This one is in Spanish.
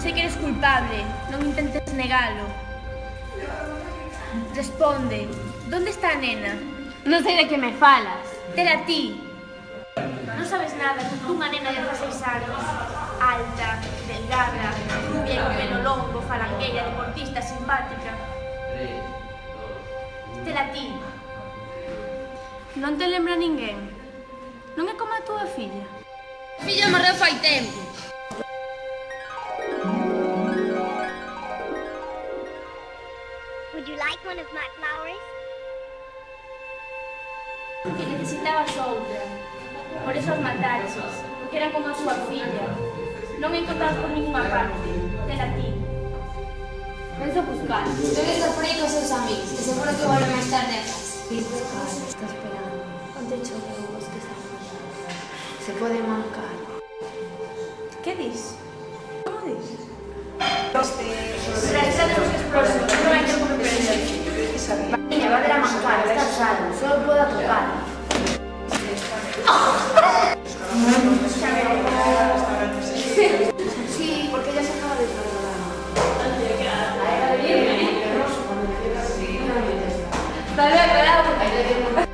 sei que eres culpable, non intentes negalo. Responde, onde está a nena? Non sei de que me falas. Tera ti. Non sabes nada dunha nena de 16 anos, alta, delgada, rubia con pelo longo, falangueira, deportista, simpática. Tera ti. Non te lembra ninguén? Non é como a túa filla? A filla morreu fai tempo. Would you like one of my flowers? Que necesitabas outra. Por eso as mataches, porque era como a súa filla. Non a encontrabas por ninguna parte. Tela ti. Penso buscar. Debe estar por aí con seus amigos, que seguro que volve máis tarde a casa. Está esperando. Onde choveu os que se se pode mancar. Que dis? Como dis? Realizar os explosivos, non hai tempo que perder. Niña, va a ver a mancar, está salvo, solo puedo tocar. Sí, porque ya se acaba de trasladar. Vale, cuidado.